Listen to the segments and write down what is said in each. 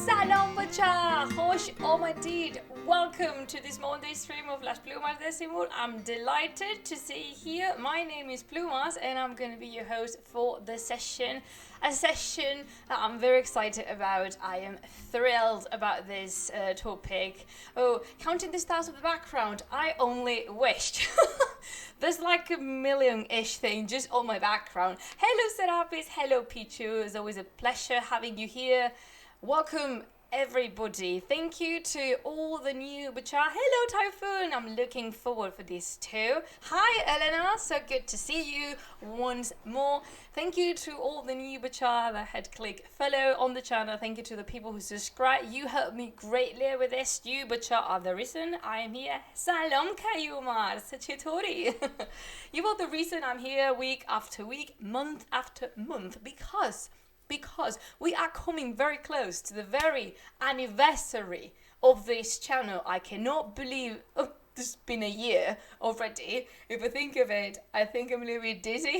سلام بچه خوش آمدید. Welcome to this Monday stream of Las Plumas de Simur. I'm delighted to see you here. My name is Plumas and I'm going to be your host for the session. A session that I'm very excited about. I am thrilled about this topic. Oh, counting the stars of the background, I only wished. There's like a million-ish thing just on my background. Hello Serapis, hello Pichu. It's always a pleasure having you here. Welcome everybody. Thank you to all the new Bacha. Hello Typhoon. I'm looking forward for this too. Hi Elena, so good to see you once more. Thank you to all the new Bacha that had clicked follow on the channel. Thank you to the people who subscribe. You helped me greatly with this. You Bacha are the reason I am here. Salam Kayumar, Sachitori. You are the reason I'm here week after week, month after month, because we are coming very close to the very anniversary of this channel. I cannot believe it's been a year already. If I think of it, I think I'm a little bit dizzy.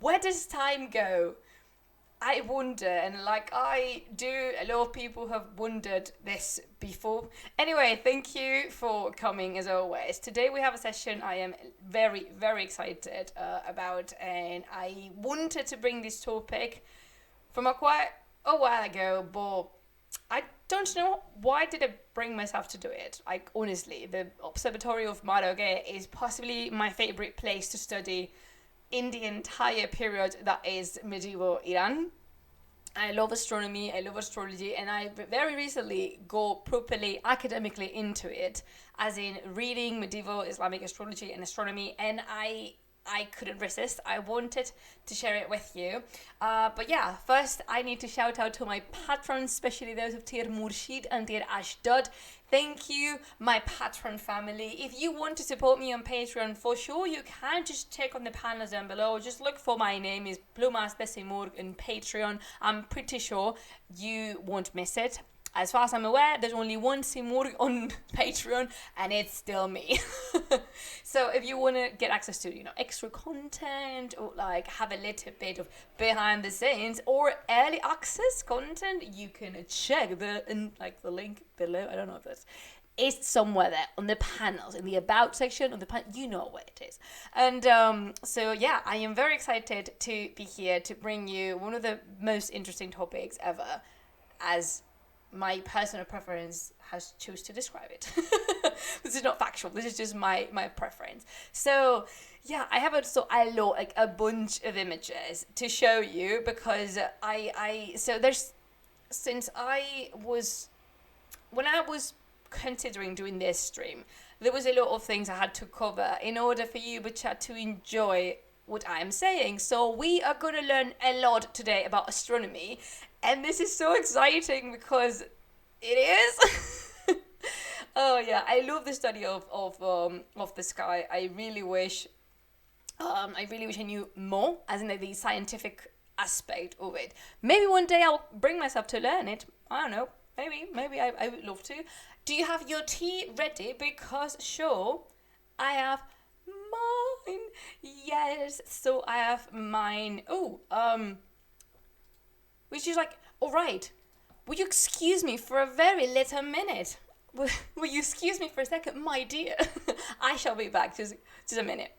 Where does time go? I wonder, and like I do, a lot of people have wondered this before. Anyway, thank you for coming as always. Today we have a session I am very, very excited about, and I wanted to bring this topic from quite a while ago, but I don't know why did I bring myself to do it. Like honestly, the Observatory of Marāgheh is possibly my favorite place to study in the entire period that is medieval Iran. I love astronomy, I love astrology, and I very recently got properly academically into it, as in reading medieval Islamic astrology and astronomy, and I couldn't resist. I wanted to share it with you. But yeah, first I need to shout out to my patrons, especially those of Tir Murshid and Tir Ashdod. Thank you, my patron family. If you want to support me on Patreon, for sure you can just check on the panels down below. Just look for my name is Plumas de Simur in Patreon. I'm pretty sure you won't miss it. As far as I'm aware, there's only one Simur on Patreon, and it's still me. So if you want to get access to, extra content, or like have a little bit of behind the scenes or early access content, you can check the link below. I don't know if it's somewhere there on the panels, in the about section on the you know where it is. And so yeah, I am very excited to be here to bring you one of the most interesting topics ever, as my personal preference has choose to describe it. This is not factual. This is just my preference. So yeah, I have a bunch of images to show you, because when I was considering doing this stream, there was a lot of things I had to cover in order for you Bacha to enjoy what I am saying. So we are going to learn a lot today about astronomy, and this is so exciting because it is. Oh yeah, I love the study of the sky. I really wish I knew more, as in the scientific aspect of it. Maybe one day I'll bring myself to learn it. I don't know. Maybe I would love to. Do you have your tea ready? Because sure, I have mine. Yes, so I have mine. Which is like, all right, will you excuse me for a very little minute? Will you excuse me for a second, my dear? I shall be back just a minute.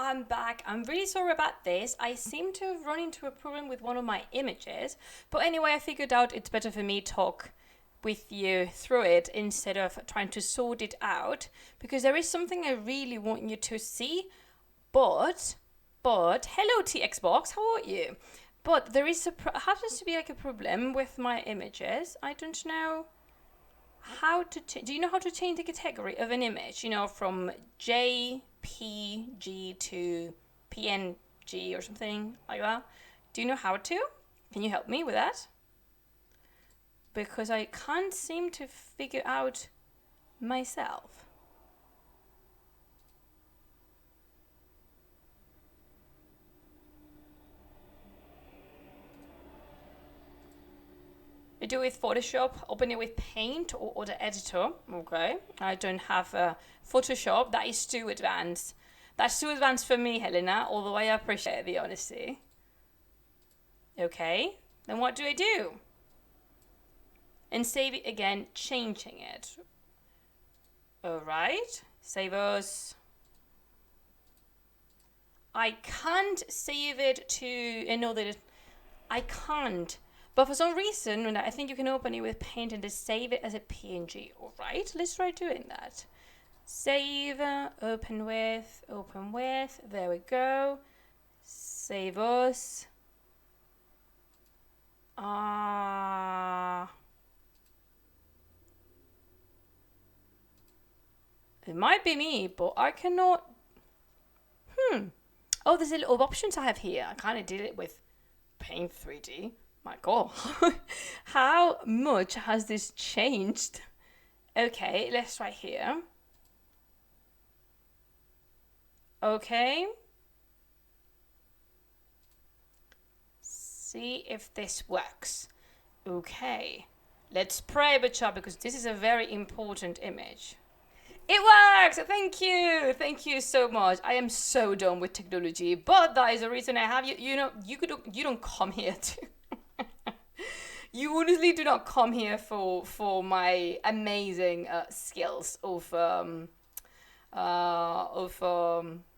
I'm back. I'm really sorry about this. I seem to have run into a problem with one of my images. But anyway, I figured out it's better for me talk with you through it instead of trying to sort it out, because there is something I really want you to see. But hello TXbox, how are you? But there is happens to be like a problem with my images. I don't know how to do you know how to change the category of an image, you know, from JPG to PNG or something like that? Do you know how to? Can you help me with that? Because I can't seem to figure out myself. You do it with Photoshop, open it with Paint or the editor. Okay, I don't have Photoshop. That is too advanced. That's too advanced for me, Helena, although I appreciate the honesty. Okay, then what do I do? And save it again, changing it. Alright, save us. I can't save it to another. I can't. But for some reason, I think you can open it with Paint and just save it as a PNG. Alright, let's try doing that. Save, open with, there we go. Save us. It might be me, but I cannot. Oh, there's a little options I have here. I kind of did it with Paint 3D. My God, how much has this changed? Okay, let's try here. Okay. See if this works. Okay, let's pray, Bacha, because this is a very important image. It works! Thank you so much. I am so done with technology, but that is the reason I have you. You know, you don't come here to. You honestly do not come here for my amazing skills of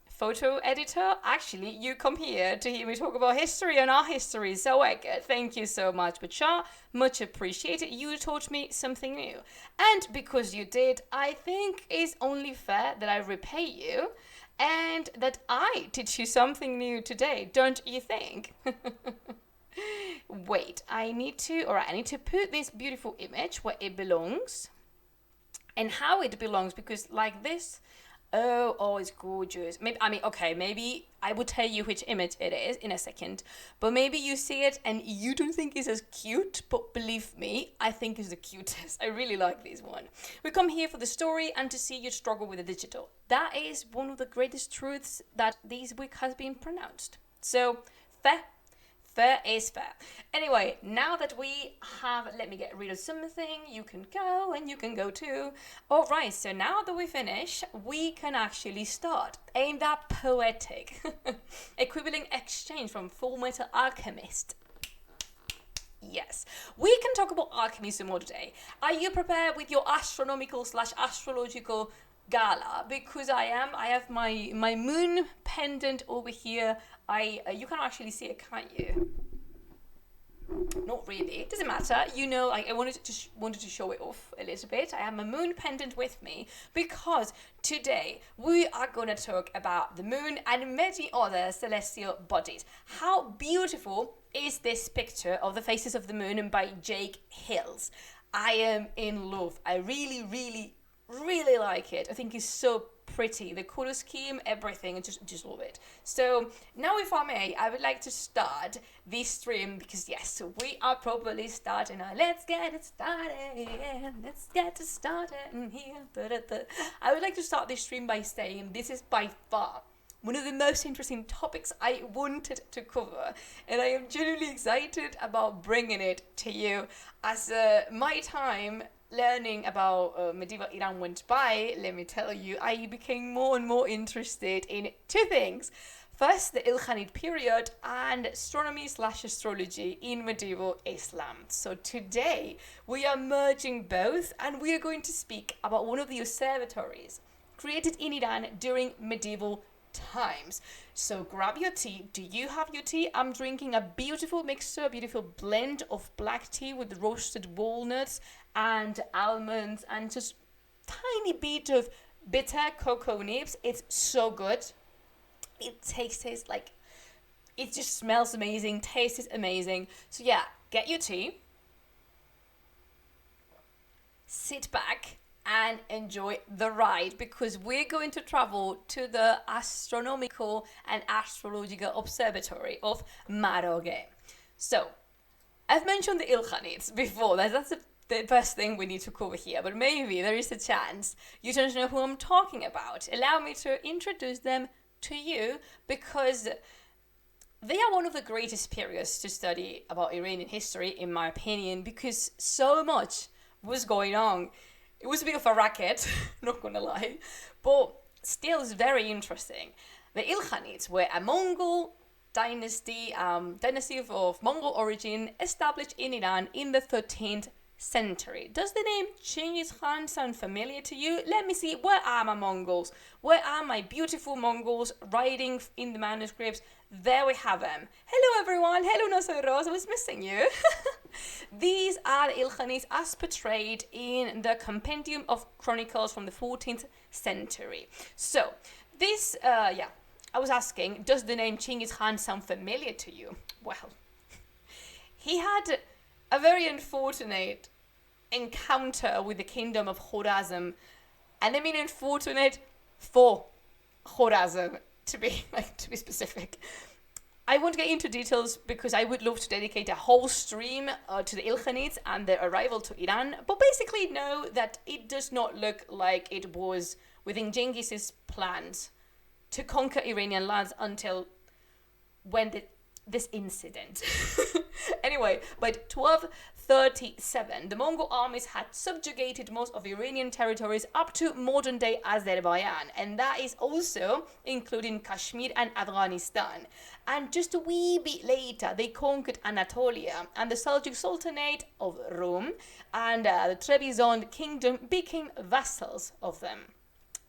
photo editor. Actually, you come here to hear me talk about history and our history. So thank you so much, Bacha. Much appreciated. You taught me something new, and because you did, I think it's only fair that I repay you, and that I teach you something new today. Don't you think? Wait, I need to put this beautiful image where it belongs and how it belongs, because like this, oh, it's gorgeous. Maybe I will tell you which image it is in a second, but maybe you see it and you don't think it's as cute, but believe me, I think it's the cutest. I really like this one. We come here for the story and to see you struggle with the digital. That is one of the greatest truths that this week has been pronounced. So, fair is fair. Anyway, now that we have, let me get rid of something, you can go and you can go too. Alright, so now that we finish, we can actually start. Ain't that poetic? Equivalent exchange from Full Metal Alchemist. Yes, we can talk about alchemy some more today. Are you prepared with your astronomical/astrological gala? Because I have my moon pendant over here. You can actually see it, can't you? Not really. It doesn't matter. You know, I wanted to show it off a little bit. I have my moon pendant with me because today we are going to talk about the moon and many other celestial bodies. How beautiful is this picture of the faces of the moon by Jake Hills? I am in love. I really, really, really like it. I think it's so pretty, the color scheme, everything. I just love it. So now, if I may, I would like to start this stream because yes, we are properly starting now. Let's get it started. Let's get it started here. I would like to start this stream by saying this is by far one of the most interesting topics I wanted to cover, and I am genuinely excited about bringing it to you. As my time learning about medieval Iran went by, let me tell you, I became more and more interested in two things. First, the Ilkhanid period and astronomy/astrology in medieval Islam. So today we are merging both, and we are going to speak about one of the observatories created in Iran during medieval times. So grab your tea. Do you have your tea? I'm drinking a beautiful mixture, a beautiful blend of black tea with roasted walnuts and almonds and just tiny bit of bitter cocoa nibs. It's so good. It tastes like, it just smells amazing, tastes amazing. So yeah, get your tea, sit back and enjoy the ride, because we're going to travel to the astronomical and astrological observatory of Marāgheh. So I've mentioned the Ilkhanids before. That's the first thing we need to cover here, but maybe there is a chance you don't know who I'm talking about. Allow me to introduce them to you, because they are one of the greatest periods to study about Iranian history, in my opinion, because so much was going on. It was a bit of a racket, not gonna lie, but still it's very interesting. The Ilkhanids were a Mongol dynasty of Mongol origin, established in Iran in the 13th century. Does the name Genghis Khan sound familiar to you? Let me see. Where are my Mongols? Where are my beautiful Mongols writing in the manuscripts? There we have them. Hello everyone. Hello nosotros. I was missing you. These are the Ilkhanids as portrayed in the Compendium of Chronicles from the 14th century. So this, I was asking, does the name Genghis Khan sound familiar to you? Well, he had a very unfortunate encounter with the kingdom of Khorazm, and I mean unfortunate for Khorazm, to be specific. I won't get into details because I would love to dedicate a whole stream to the Ilkhanids and their arrival to Iran, but basically know that it does not look like it was within Genghis's plans to conquer Iranian lands until when this incident. Anyway, by 1237, the Mongol armies had subjugated most of Iranian territories up to modern-day Azerbaijan, and that is also including Kashmir and Afghanistan. And just a wee bit later, they conquered Anatolia, and the Seljuk Sultanate of Rome and the Trebizond kingdom became vassals of them.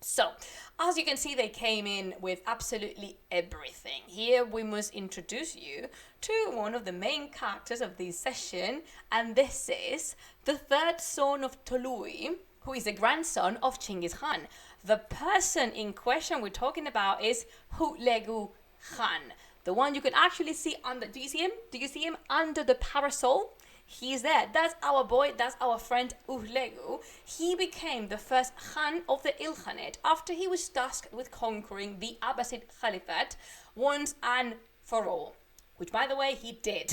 So, as you can see, they came in with absolutely everything. Here we must introduce you to one of the main characters of this session, and this is the third son of Tolui, who is the grandson of Genghis Khan. The person in question we're talking about is Hulagu Khan, the one you can actually see under. Do you see him? Do you see him under the parasol? He's there. That's our boy. That's our friend Hulagu. He became the first Khan of the Ilkhanate after he was tasked with conquering the Abbasid Caliphate once and for all. Which, by the way, he did.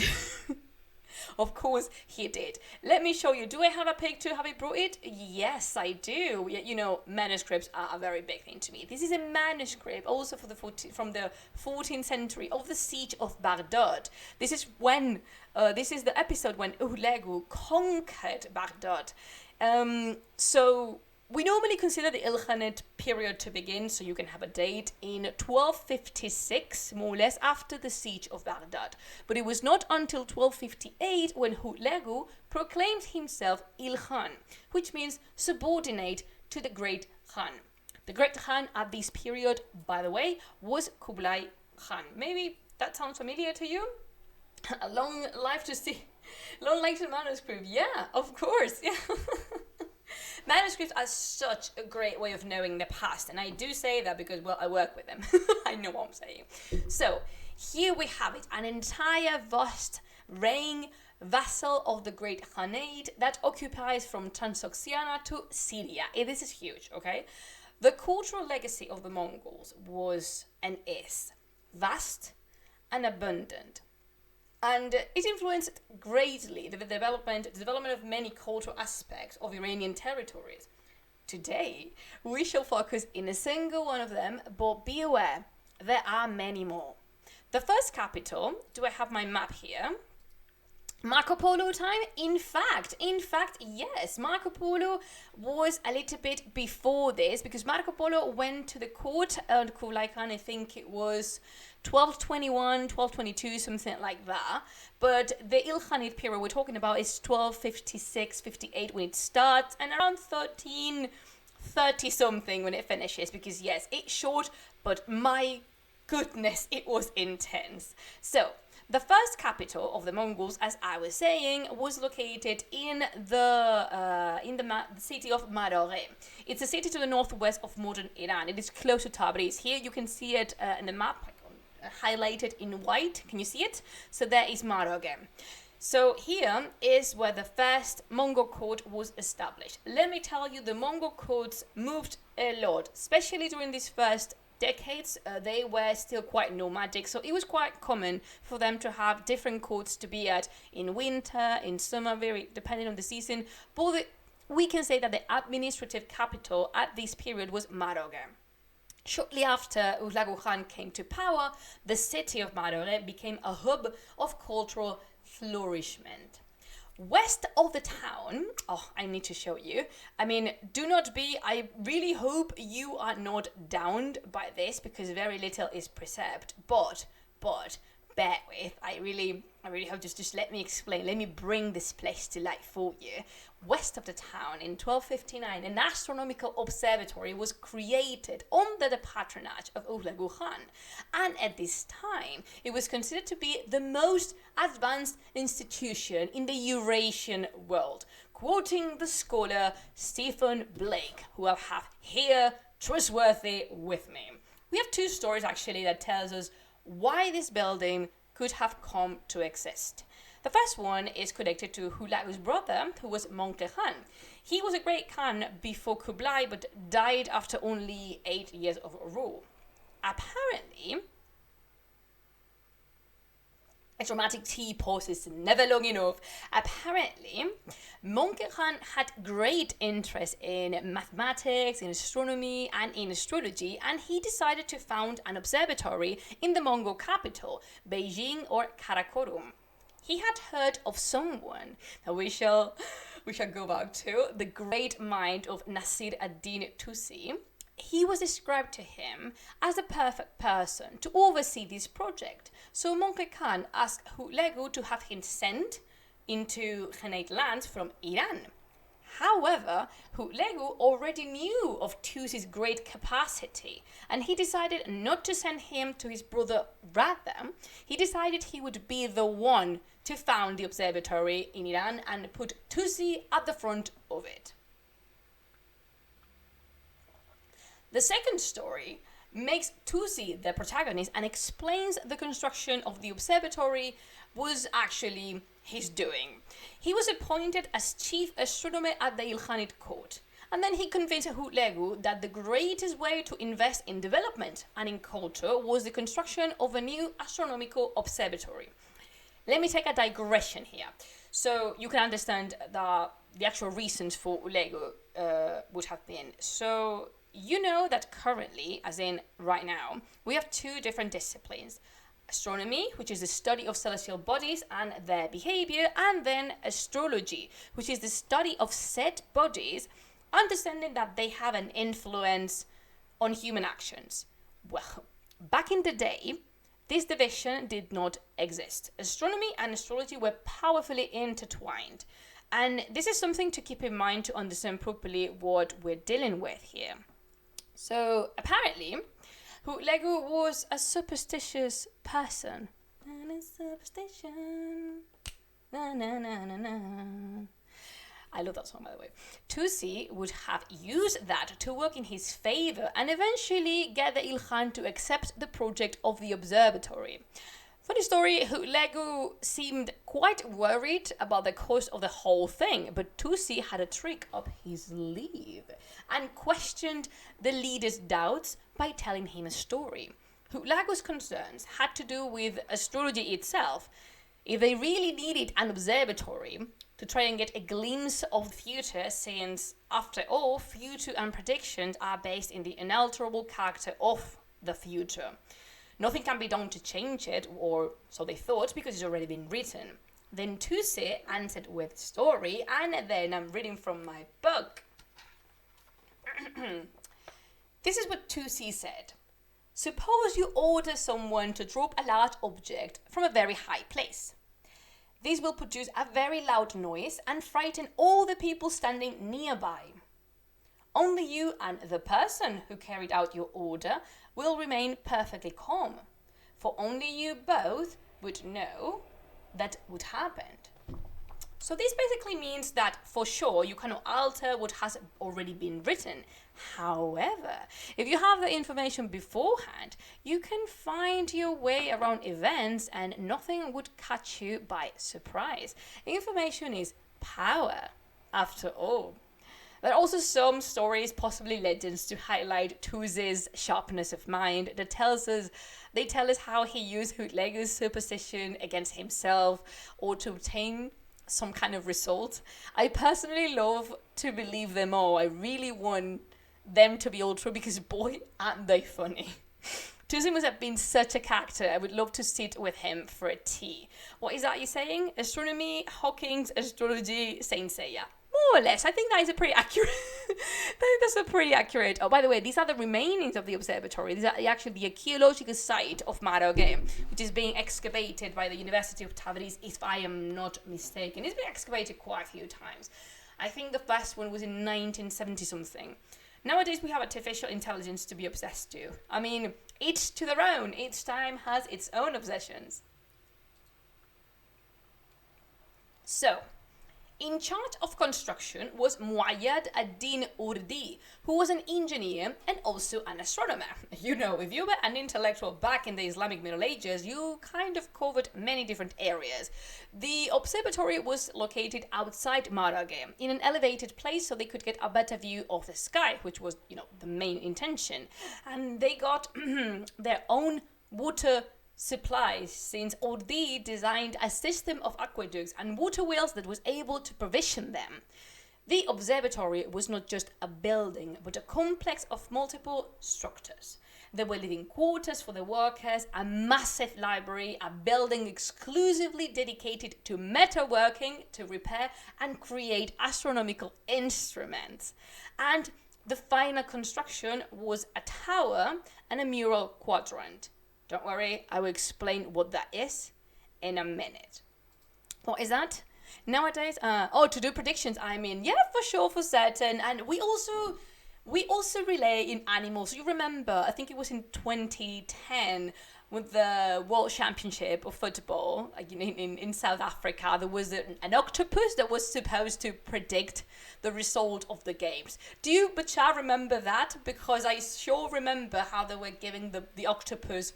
Of course he did. Let me show you. Do I have a picture? Have I brought it? Yes, I do. You know, manuscripts are a very big thing to me. This is a manuscript also from the 14th century of the siege of Baghdad. This is the episode when Hulagu conquered Baghdad. So we normally consider the Ilkhanate period to begin, so you can have a date, in 1256, more or less, after the siege of Baghdad. But it was not until 1258 when Hulagu proclaimed himself Ilkhan, which means subordinate to the Great Khan. The Great Khan at this period, by the way, was Kublai Khan. Maybe that sounds familiar to you? A long life to see. Long life to manuscript. Yeah, of course. Yeah. Manuscripts are such a great way of knowing the past, and I do say that because, well, I work with them. I know what I'm saying. So here we have it, an entire vast reign vassal of the Great Khanate that occupies from Transoxiana to Syria. This is huge, okay? The cultural legacy of the Mongols was and is vast and abundant. And it influenced greatly the development of many cultural aspects of Iranian territories. Today, we shall focus in a single one of them, but be aware, there are many more. The first capital, do I have my map here? Marco Polo time? In fact, yes. Marco Polo was a little bit before this, because Marco Polo went to the court of Kublai Khan, I think it was 1221, 1222, something like that. But the Ilkhanate period we're talking about is 1256, 58 when it starts, and around 1330 something when it finishes, because yes, it's short, but my goodness, it was intense. So, the first capital of the Mongols, as I was saying, was located in the city of Marāgheh. It's a city to the northwest of modern Iran. It is close to Tabriz. Here you can see it in the map, highlighted in white. Can you see it? So there is Marāgheh. So here is where the first Mongol court was established. Let me tell you, the Mongol courts moved a lot, especially during these first decades. They were still quite nomadic, so it was quite common for them to have different courts to be at in winter, in summer, very depending on the season. But we can say that the administrative capital at this period was Marāgheh. Shortly after Hulagu Khan came to power, the city of Marāgheh became a hub of cultural flourishment. West of the town, I need to show you. I really hope you are not downed by this, because very little is preserved, but bear with. I really hope, just let me explain. Let me bring this place to life for you. West of the town, in 1259, an astronomical observatory was created under the patronage of Hulagu Khan, and at this time, it was considered to be the most advanced institution in the Eurasian world. Quoting the scholar Stephen Blake, who I have here trustworthy with me. We have two stories actually that tells us why this building could have come to exist. The first one is connected to Hulagu's brother, who was Marāgheh Khan. He was a great Khan before Kublai, but died after only 8 years of rule. Apparently, a dramatic T pause is never long enough. Apparently, Marāgheh Khan had great interest in mathematics, in astronomy, and in astrology, and he decided to found an observatory in the Mongol capital, Beijing or Karakorum. He had heard of someone that we shall go back to, the great mind of Nasir ad-Din Tusi. He was described to him as the perfect person to oversee this project. So Marāgheh Khan asked Hulagu to have him sent into Khanate lands from Iran. However, Hulagu already knew of Tusi's great capacity, and he decided not to send him to his brother. Rather, he decided he would be the one to found the observatory in Iran and put Tusi at the front of it. The second story makes Tusi the protagonist and explains the construction of the observatory was actually his doing. He was appointed as chief astronomer at the Ilkhanate court, and then he convinced Hulagu that the greatest way to invest in development and in culture was the construction of a new astronomical observatory. Let me take a digression here, so you can understand the actual reasons for Hulagu would have been. So, you know that currently, as in right now, we have two different disciplines. Astronomy, which is the study of celestial bodies and their behavior, and then astrology, which is the study of set bodies, understanding that they have an influence on human actions. Well, back in the day, this division did not exist. Astronomy and astrology were powerfully intertwined. And this is something to keep in mind to understand properly what we're dealing with here. So, apparently, Hulagu was a superstitious person. Superstition. Na, na, na, na, na. I love that song, by the way. Tusi would have used that to work in his favor and eventually get the Ilkhan to accept the project of the observatory. Funny story, Hulagu seemed quite worried about the cost of the whole thing, but Tusi had a trick up his sleeve and questioned the leader's doubts by telling him a story. Hulagu's concerns had to do with astrology itself. If they really needed an observatory to try and get a glimpse of the future, since, after all, future and predictions are based in the unalterable character of the future. Nothing can be done to change it, or so they thought, because it's already been written. Then Tusi answered with story, and then I'm reading from my book. This is what Tusi said. Suppose you order someone to drop a large object from a very high place. This will produce a very loud noise and frighten all the people standing nearby. Only you and the person who carried out your order will remain perfectly calm, for only you both would know that would happen. So this basically means that for sure you cannot alter what has already been written. However, if you have the information beforehand, you can find your way around events and nothing would catch you by surprise. Information is power, after all. There are also some stories, possibly legends, to highlight Tuzi's sharpness of mind. They tell us how he used Hootlegger's superstition against himself or to obtain some kind of result. I personally love to believe them all. I really want them to be all true because boy, aren't they funny. Tuzi must have been such a character. I would love to sit with him for a tea. What is that you're saying? Astronomy, Hawking's astrology, Saint Seiya. More or less. I think that is a pretty accurate. I think that's a pretty accurate. Oh, by the way, these are the remainings of the observatory. These are actually the archaeological site of Marāgheh, which is being excavated by the University of Tabriz, if I am not mistaken. It's been excavated quite a few times. I think the first one was in 1970 something. Nowadays we have artificial intelligence to be obsessed to. I mean, each to their own. Each time has its own obsessions. So, in charge of construction was Muayyad ad-Din Urdi, who was an engineer and also an astronomer. You know, if you were an intellectual back in the Islamic Middle Ages, you kind of covered many different areas. The observatory was located outside Marāgheh, in an elevated place so they could get a better view of the sky, which was, the main intention. And they got their own water supplies, since Urdi designed a system of aqueducts and water wheels that was able to provision them. The observatory was not just a building, but a complex of multiple structures. There were living quarters for the workers, a massive library, a building exclusively dedicated to metalworking, to repair and create astronomical instruments. And the final construction was a tower and a mural quadrant. Don't worry, I will explain what that is in a minute. What is that? Nowadays, to do predictions, yeah, for sure, for certain. And we also relay in animals. You remember, I think it was in 2010 with the World Championship of football in South Africa. There was an octopus that was supposed to predict the result of the games. Do you, Bacha, remember that? Because I sure remember how they were giving the octopus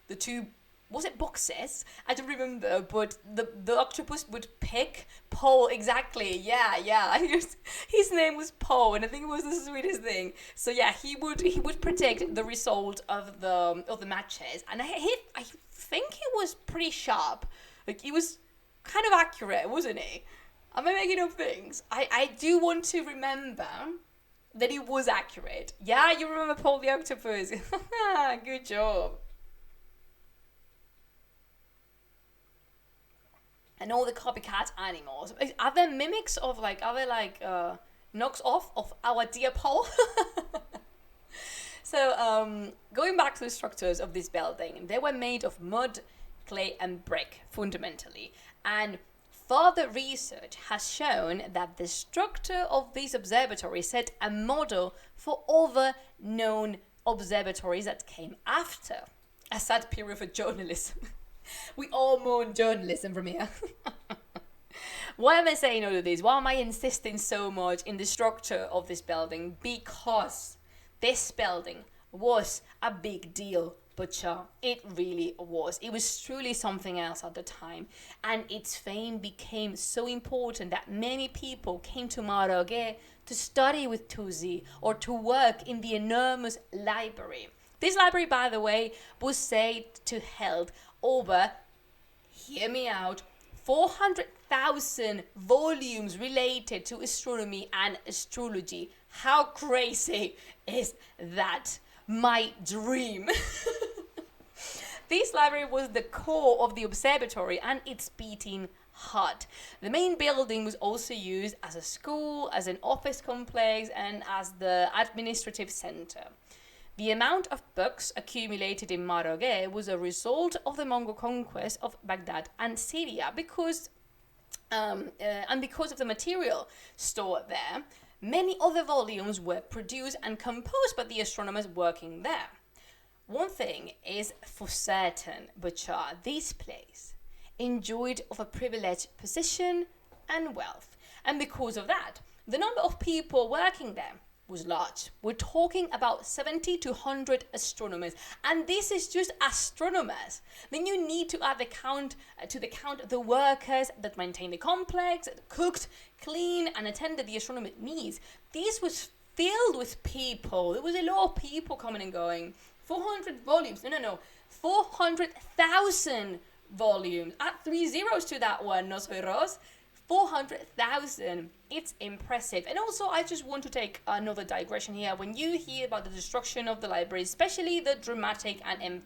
the two, was it boxes? I don't remember, but the octopus would pick Paul, exactly. Yeah. His name was Paul, and I think it was the sweetest thing. So yeah, he would predict the result of the matches, and I think he was pretty sharp. Like, he was kind of accurate, wasn't he? Am I making up things? I do want to remember that he was accurate. Yeah, you remember Paul the octopus. Good job. And all the copycat animals. Are there mimics of knocks off of our dear Paul? So, going back to the structures of this building, they were made of mud, clay and brick, fundamentally. And further research has shown that the structure of this observatory set a model for other known observatories that came after. A sad period for journalism. We all mourn journalism from here. Why am I saying all of this? Why am I insisting so much in the structure of this building? Because this building was a big deal, Butcher. It really was. It was truly something else at the time. And its fame became so important that many people came to Marāgheh to study with Tuzi or to work in the enormous library. This library, by the way, was said to hold over, hear me out, 400,000 volumes related to astronomy and astrology. How crazy is that? My dream. This library was the core of the observatory and its beating heart. The main building was also used as a school, as an office complex, and as the administrative center. The amount of books accumulated in Marāgheh was a result of the Mongol conquest of Baghdad and Syria because of the material stored there. Many other volumes were produced and composed by the astronomers working there. One thing is for certain, Butcher, this place enjoyed of a privileged position and wealth. And because of that, the number of people working there was large. We're talking about 70 to 100 astronomers. And this is just astronomers. Then you need to add to the count the workers that maintained the complex, cooked, cleaned, and attended the astronomy needs. This was filled with people. There was a lot of people coming and going. 400 volumes. No. 400,000 volumes. Add 3 zeros to that one, no soy Ros. 400,000. It's impressive. And also, I just want to take another digression here. When you hear about the destruction of the library, especially the dramatic and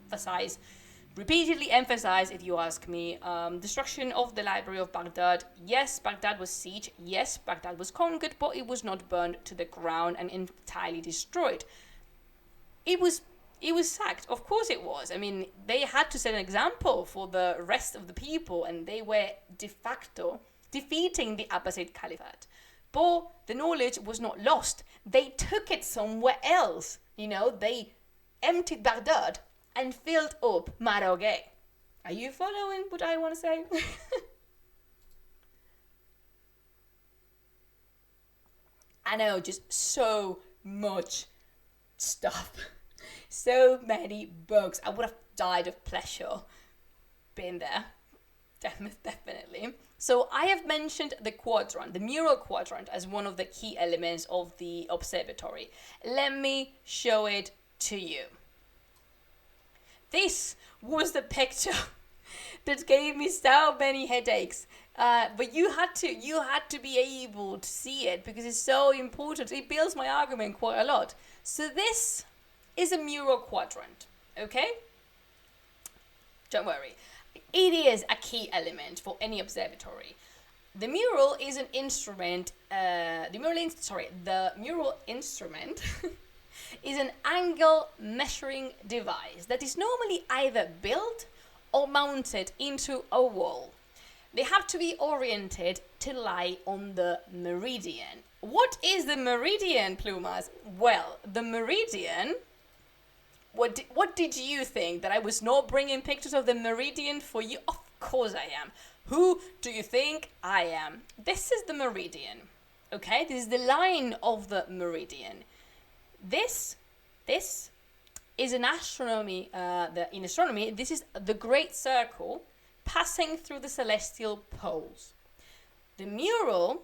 repeatedly emphasize, if you ask me, destruction of the library of Baghdad. Yes, Baghdad was sieged. Yes, Baghdad was conquered, but it was not burned to the ground and entirely destroyed. It was sacked. Of course it was. I mean, they had to set an example for the rest of the people, and they were de facto defeating the Abbasid Caliphate. But the knowledge was not lost. They took it somewhere else. They emptied Baghdad and filled up Marāgheh. Are you following what I want to say? I know, just so much stuff. So many books. I would have died of pleasure being there. Definitely. So I have mentioned the mural quadrant, as one of the key elements of the observatory. Let me show it to you. This was the picture that gave me so many headaches. But you had to be able to see it because it's so important. It builds my argument quite a lot. So this is a mural quadrant, okay? Don't worry. It is a key element for any observatory. The mural is an instrument. The mural instrument is an angle measuring device that is normally either built or mounted into a wall. They have to be oriented to lie on the meridian. What is the meridian, Plumas? Well, the meridian. What did you think? That I was not bringing pictures of the meridian for you? Of course I am. Who do you think I am? This is the meridian. Okay, this is the line of the meridian. This is in astronomy. In astronomy, this is the great circle passing through the celestial poles. The mural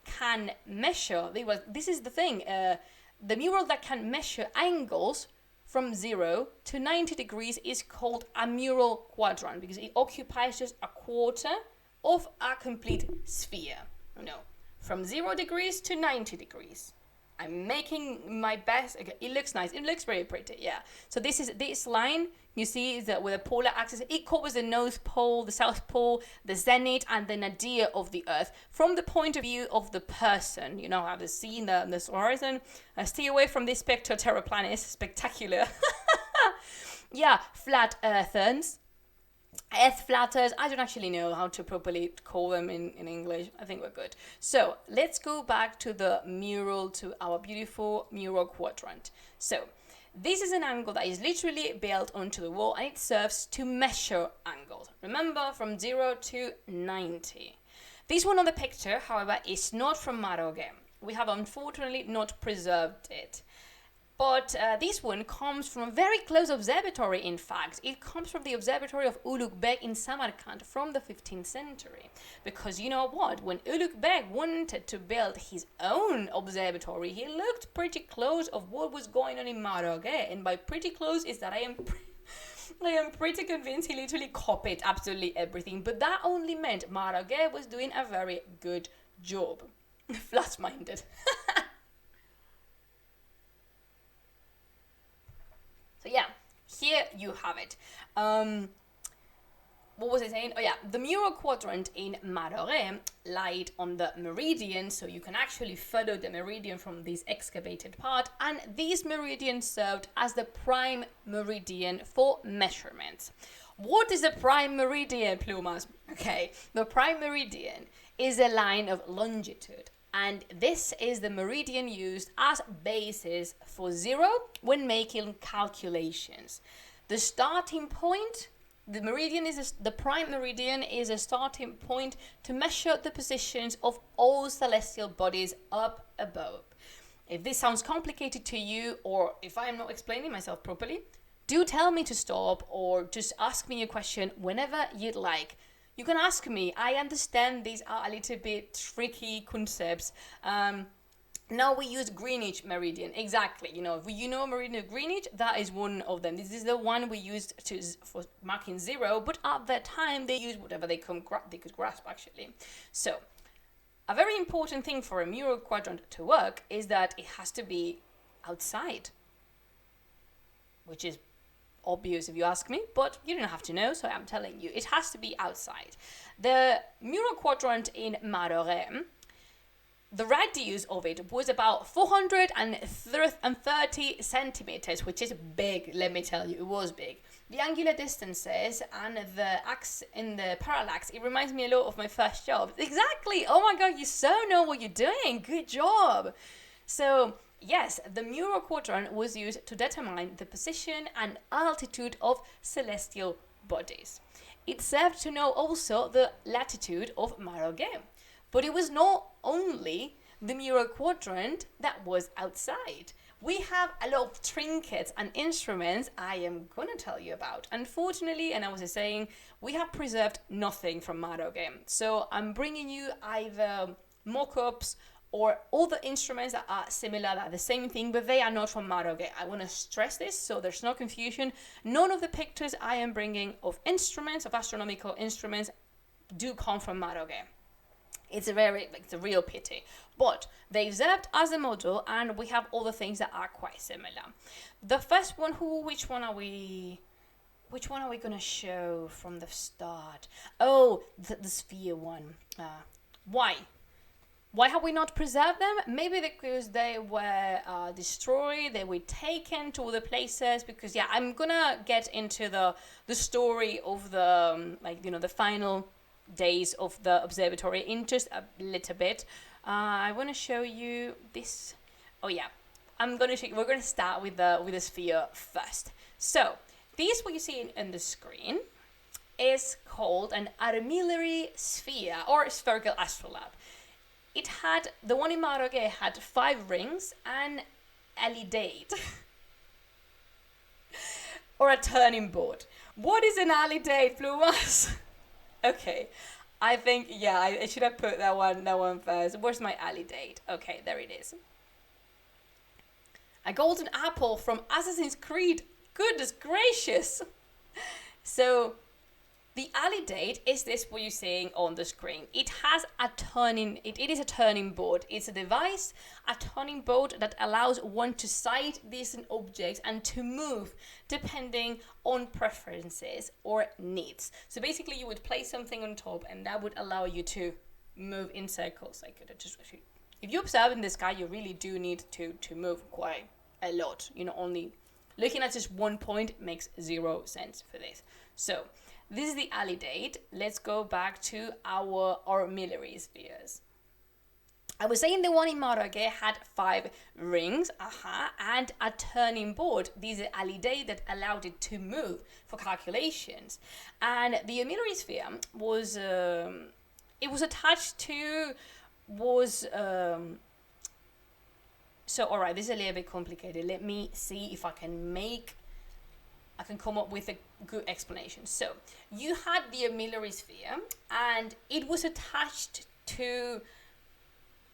can measure. This is the thing. The mural that can measure angles from 0 to 90 degrees is called a mural quadrant because it occupies just a quarter of a complete sphere. From 0 degrees to 90 degrees. I'm making my best. Okay, it looks nice. It looks very pretty, yeah. So this line, you see, is that with a polar axis, it covers the North Pole, the South Pole, the zenith, and the nadir of the Earth from the point of view of the person. Have the sea, the horizon. Stay away from this picture, terraplanis, spectacular. Yeah, flat earthers. Earth flatters. I don't actually know how to properly call them in English. I think we're good. So let's go back to the mural, to our beautiful mural quadrant. So this is an angle that is literally built onto the wall and it serves to measure angles. Remember, from 0 to 90. This one on the picture, however, is not from Marāgheh. We have unfortunately not preserved it. But this one comes from a very close observatory, in fact. It comes from the observatory of Ulugh Beg in Samarkand from the 15th century. Because you know what? When Ulugh Beg wanted to build his own observatory, he looked pretty close of what was going on in Marāgheh. And by pretty close is that I am pretty convinced he literally copied absolutely everything. But that only meant Marāgheh was doing a very good job. Flat-minded. So yeah, here you have it. What was I saying? Oh yeah, the mural quadrant in Marāgheh lied on the meridian, so you can actually follow the meridian from this excavated part, and this meridian served as the prime meridian for measurements. What is a prime meridian, Plumas? Okay, the prime meridian is a line of longitude And this is the meridian used as basis for zero when making calculations. The starting point, the meridian the prime meridian is a starting point to measure the positions of all celestial bodies up above. If this sounds complicated to you, or if I'm not explaining myself properly, do tell me to stop or just ask me a question whenever you'd like. You can ask me. I understand these are a little bit tricky concepts. Now we use Greenwich meridian. Exactly. If meridian of Greenwich, that is one of them. This is the one we used for marking zero, but at that time they used whatever they could grasp actually. So, a very important thing for a mural quadrant to work is that it has to be outside, which is obvious if you ask me, but you don't have to know, so I'm telling you, it has to be outside. The mural quadrant in Marāgheh, the radius of it was about 430 centimeters, which is big, let me tell you, it was big. The angular distances and the axe in the parallax, it reminds me a lot of my first job. Exactly, oh my god, you so know what you're doing, good job. So, yes, the mural quadrant was used to determine the position and altitude of celestial bodies. It served to know also the latitude of Marāgheh. But it was not only the mural quadrant that was outside. We have a lot of trinkets and instruments I am going to tell you about. Unfortunately, and I was saying, we have preserved nothing from Marāgheh. So I'm bringing you either mock-ups or all the instruments that are similar, that are the same thing, but they are not from Marāgheh. I want to stress this so there's no confusion. None of the pictures I am bringing of instruments, of astronomical instruments, do come from Marāgheh. It's a real pity. But they served as a model, and we have all the things that are quite similar. The first one, which one are we going to show from the start? Oh, the sphere one. Why? Why have we not preserved them? Maybe because they were destroyed, they were taken to other places. Because I'm gonna get into the story of the the final days of the observatory in just a little bit. I want to show you this. Oh yeah, we're going to start with the sphere first. So this, what you see in the screen, is called an armillary sphere or spherical astrolabe. The one in Marāgheh had 5 rings and a leadate or a turning board. What is an leadate, Plumas? Okay, I think, I should have put that one first. Where's my leadate? Okay, there it is. A golden apple from Assassin's Creed. Goodness gracious. So, the leadate is this what you're seeing on the screen. It has it is a turning board. It's a device, a turning board that allows one to sight distant objects and to move depending on preferences or needs. So basically you would place something on top and that would allow you to move in circles. If you observe in the sky, you really do need to move quite a lot. Only looking at just one point makes 0 sense for this. So this is the leadate. Let's go back to our armillary spheres. I was saying the one in Marāgheh had 5 rings, and a turning board. This is a leadate that allowed it to move for calculations. And the armillary sphere was, it was attached to, so alright, this is a little bit complicated. Let me see if I can come up with a good explanation. So, you had the armillary sphere, and it was attached to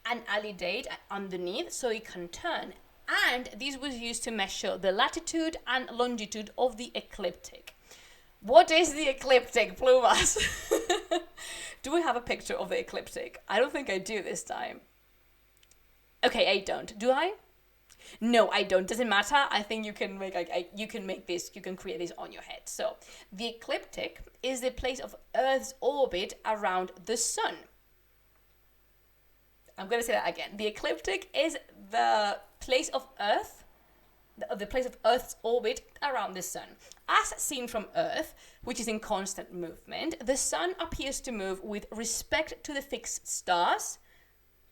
an leadate underneath, so it can turn. And this was used to measure the latitude and longitude of the ecliptic. What is the ecliptic, Plumas? Do we have a picture of the ecliptic? I don't think I do this time. Okay, I don't. Do I? No, I don't. Doesn't matter. I think you can make you can create this on your head. So, the ecliptic is the place of Earth's orbit around the sun. I'm going to say that again. The ecliptic is the place of Earth's orbit around the sun. As seen from Earth, which is in constant movement, the sun appears to move with respect to the fixed stars.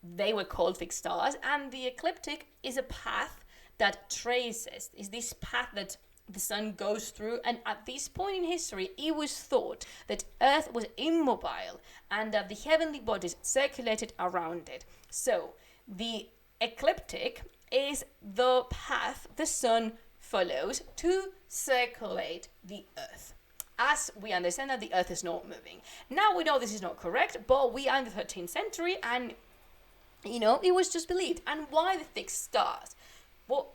they were called fixed stars, and the ecliptic is a path that traces, is this path that the sun goes through. And at this point in history, it was thought that Earth was immobile and that the heavenly bodies circulated around it. So the ecliptic is the path the sun follows to circulate the Earth, as we understand that the Earth is not moving. Now we know this is not correct, but we are in the 13th century, and it was just believed. And why the fixed stars? What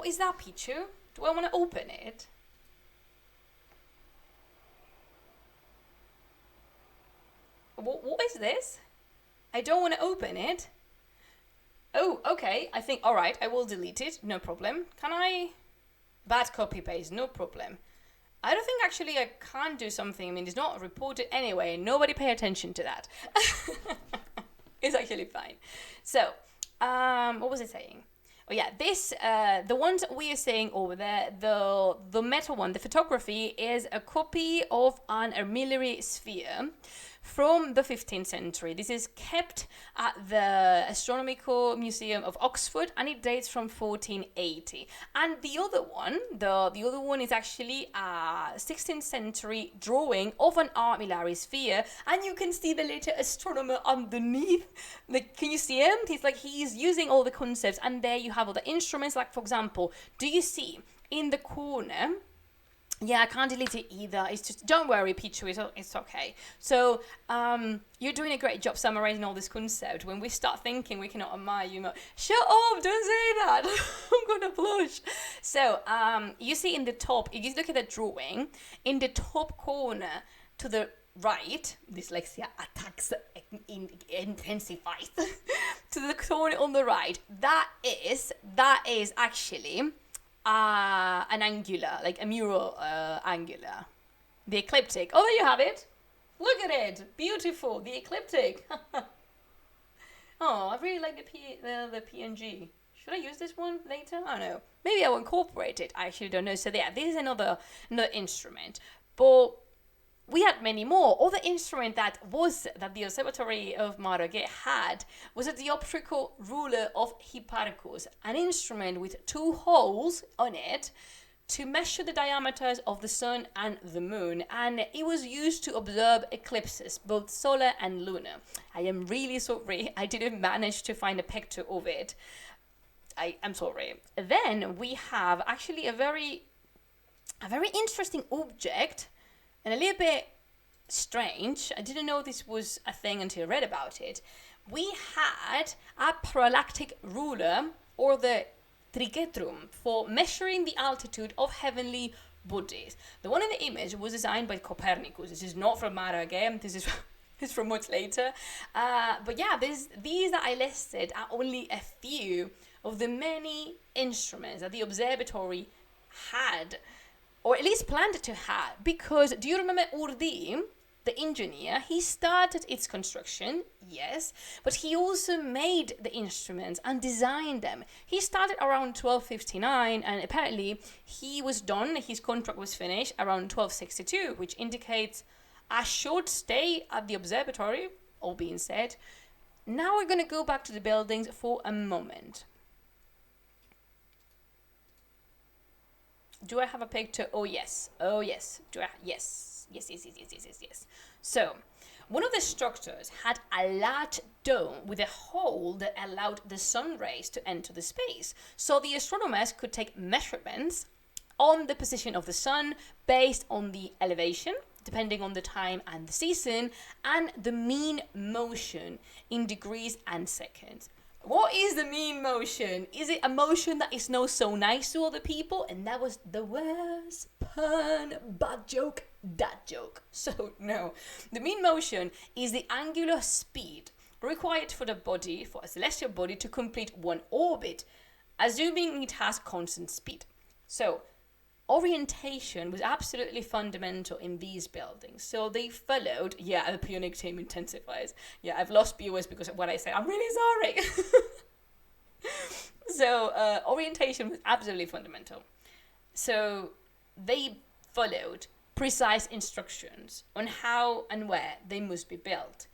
is that, Pichu? Do I want to open it? What is this? I don't want to open it. Oh, okay. I think, all right, I will delete it. No problem. Can I? Bad copy paste, no problem. I don't think actually I can't do something. I mean, it's not reported anyway. Nobody pay attention to that. It's actually fine. So, what was I saying? Oh yeah, this, the ones we are seeing over there, the metal one, the photography is a copy of an armillary sphere from the 15th century. This is kept at the Astronomical Museum of Oxford, and it dates from 1480. And the other one, the other one is actually a 16th century drawing of an armillary sphere, and you can see the later astronomer underneath. Like, can you see him? He's using all the concepts, and there you have all the instruments. Like, for example, do you see in the corner? Yeah, I can't delete it either. It's just, don't worry, Pichu, it's okay. So, you're doing a great job summarizing all this concept. When we start thinking, we cannot admire you more. Shut up, don't say that. I'm gonna blush. So, you see in the top, if you look at the drawing, in the top corner to the right, dyslexia attacks intensifies. To the corner on the right, that is actually an angular, like a mural angular. The ecliptic. Oh, there you have it. Look at it. Beautiful. The ecliptic. Oh, I really like the PNG. Should I use this one later? I don't know. Maybe I will incorporate it. I actually don't know. So yeah, this is another instrument. But we had many more. Other instrument that the Observatory of Marāgheh had was a dioptrical ruler of Hipparchus, an instrument with 2 holes on it to measure the diameters of the sun and the moon, and it was used to observe eclipses, both solar and lunar. I am really sorry I didn't manage to find a picture of it. I'm sorry. Then we have actually a very interesting object, and a little bit strange. I didn't know this was a thing until I read about it. We had a parallactic ruler, or the trichetrum, for measuring the altitude of heavenly bodies. The one in the image was designed by Copernicus. This is not from Marāgheh. This is it's from much later. But yeah, these that I listed are only a few of the many instruments that the observatory had, or at least planned to have, because do you remember Urdim, the engineer? He started its construction, yes, but he also made the instruments and designed them. He started around 1259, and apparently he was done, his contract was finished around 1262, which indicates a short stay at the observatory. All being said, now we're going to go back to the buildings for a moment. Do I have a picture? Oh, yes. Oh, yes. Yes. So, one of the structures had a large dome with a hole that allowed the sun rays to enter the space. So the astronomers could take measurements on the position of the sun based on the elevation, depending on the time and the season, and the mean motion in degrees and seconds. What is the mean motion? Is it a motion that is not so nice to other people? And that was the worst pun, bad joke, dad joke. So no, the mean motion is the angular speed required for a celestial body to complete one orbit, assuming it has constant speed. So orientation was absolutely fundamental in these buildings. So they followed, the Punic team intensifies. Yeah, I've lost viewers because of what I said. I'm really sorry. So orientation was absolutely fundamental. So they followed precise instructions on how and where they must be built.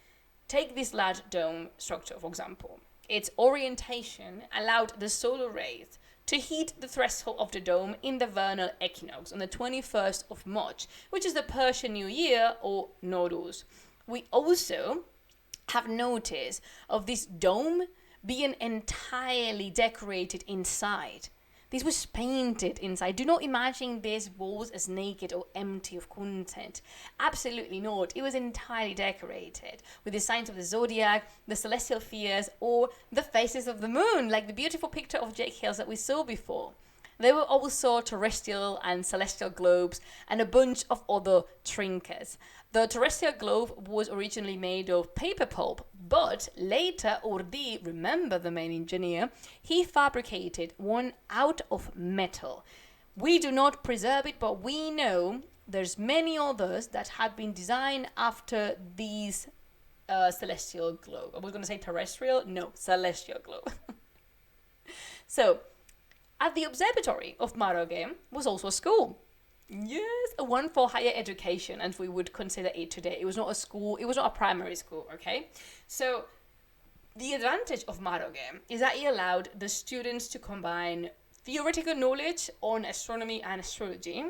Take this large dome structure, for example. its orientation allowed the solar rays to heat the threshold of the dome in the vernal equinox on the 21st of March, which is the Persian New Year or Nowruz. We also have notice of this dome being entirely decorated inside. This was painted inside. Do not imagine these walls as naked or empty of content. Absolutely not. It was entirely decorated with the signs of the zodiac, the celestial spheres, or the faces of the moon, like the beautiful picture of Jake Hills that we saw before. There were also terrestrial and celestial globes and a bunch of other trinkets. The terrestrial globe was originally made of paper pulp, but later Urdi, remember the main engineer, he fabricated one out of metal. We do not preserve it, but we know there's many others that have been designed after these celestial globe. I was going to say terrestrial, no, celestial globe. So, at the observatory of Marāgheh was also a school. Yes, a one for higher education, as we would consider it today. It was not a school, it was not a primary school, okay? So, the advantage of Marāgheh is that it allowed the students to combine theoretical knowledge on astronomy and astrology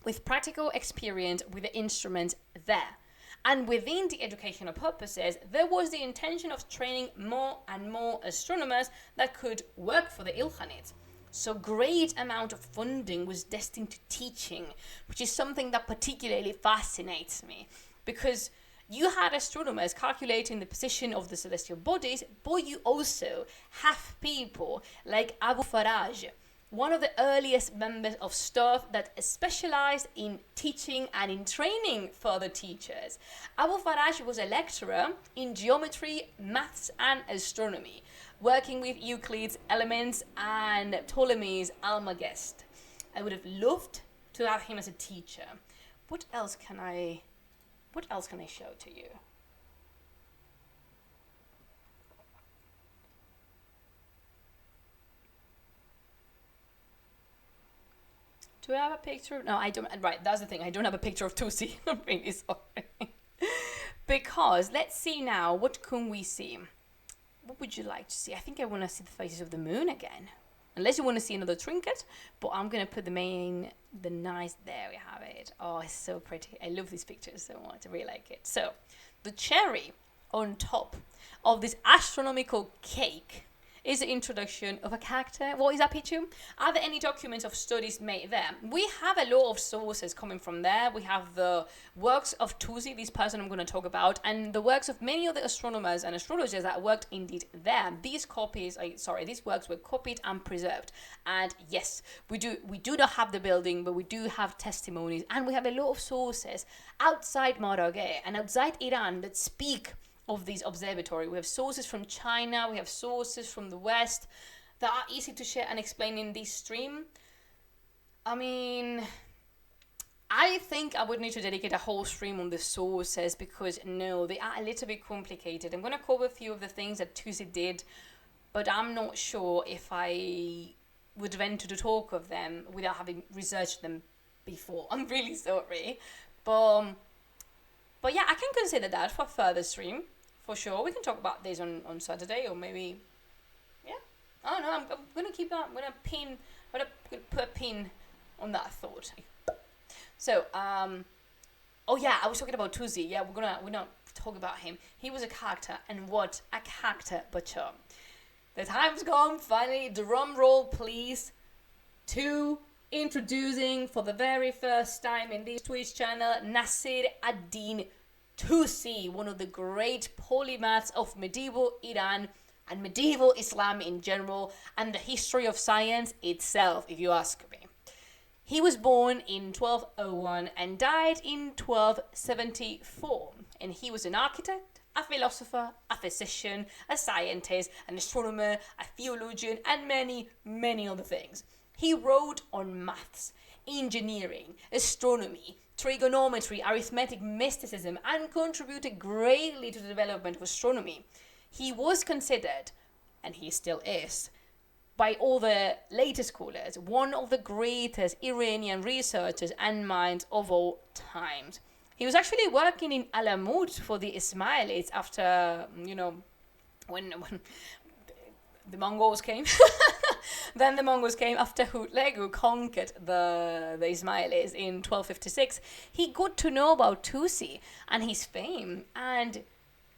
with practical experience with the instruments there. And within the educational purposes, there was the intention of training more and more astronomers that could work for the Ilkhanate. So great amount of funding was destined to teaching, which is something that particularly fascinates me, because you had astronomers calculating the position of the celestial bodies, but you also have people like Abu Faraj, one of the earliest members of staff that specialized in teaching and in training further teachers. Abu Faraj was a lecturer in geometry, maths, and astronomy, working with Euclid's Elements and Ptolemy's Almagest. I would have loved to have him as a teacher. What else can I show to you? Do I have a picture? No, I don't. Right, that's the thing. I don't have a picture of Tusi. I'm really sorry. Because let's see now. What can we see? What would you like to see? I think I want to see the faces of the moon again. Unless you want to see another trinket. But I'm going to put the nice, there we have it. Oh, it's so pretty. I love these pictures so much. I really like it. So, the cherry on top of this astronomical cake is the introduction of a character. What is that picture? Are there any documents of studies made there? We have a lot of sources coming from there. We have the works of Tusi, this person I'm going to talk about, and the works of many other astronomers and astrologers that worked indeed there. These works were copied and preserved. And yes, we do not have the building, but we do have testimonies, and we have a lot of sources outside Marāgheh and outside Iran that speak of this observatory. We have sources from China, we have sources from the West that are easy to share and explain in this stream. I mean, I think I would need to dedicate a whole stream on the sources because no, they are a little bit complicated. I'm going to cover a few of the things that Tusi did, but I'm not sure if I would venture to talk of them without having researched them before. I'm really sorry. But yeah, I can consider that for a further stream. For sure, we can talk about this on Saturday or maybe, yeah. I don't know. I'm gonna keep that. I'm gonna put a pin on that thought. So, oh yeah, I was talking about Tusi. Yeah, we're gonna talk about him. He was a character, and what a character butcher. The time's come. Finally, drum roll, please. To introducing for the very first time in this Twitch channel, Nasir ad-Din Tusi, one of the great polymaths of medieval Iran and medieval Islam in general, and the history of science itself, if you ask me. He was born in 1201 and died in 1274, and he was an architect, a philosopher, a physician, a scientist, an astronomer, a theologian, and many, many other things. He wrote on maths, engineering, astronomy, trigonometry, arithmetic, mysticism, and contributed greatly to the development of astronomy. He was considered, and he still is, by all the later scholars, one of the greatest Iranian researchers and minds of all times. He was actually working in Alamut for the Ismailites after, when the Mongols came. Then the Mongols came after Hulagu conquered the Ismailis in 1256. He got to know about Tusi and his fame, and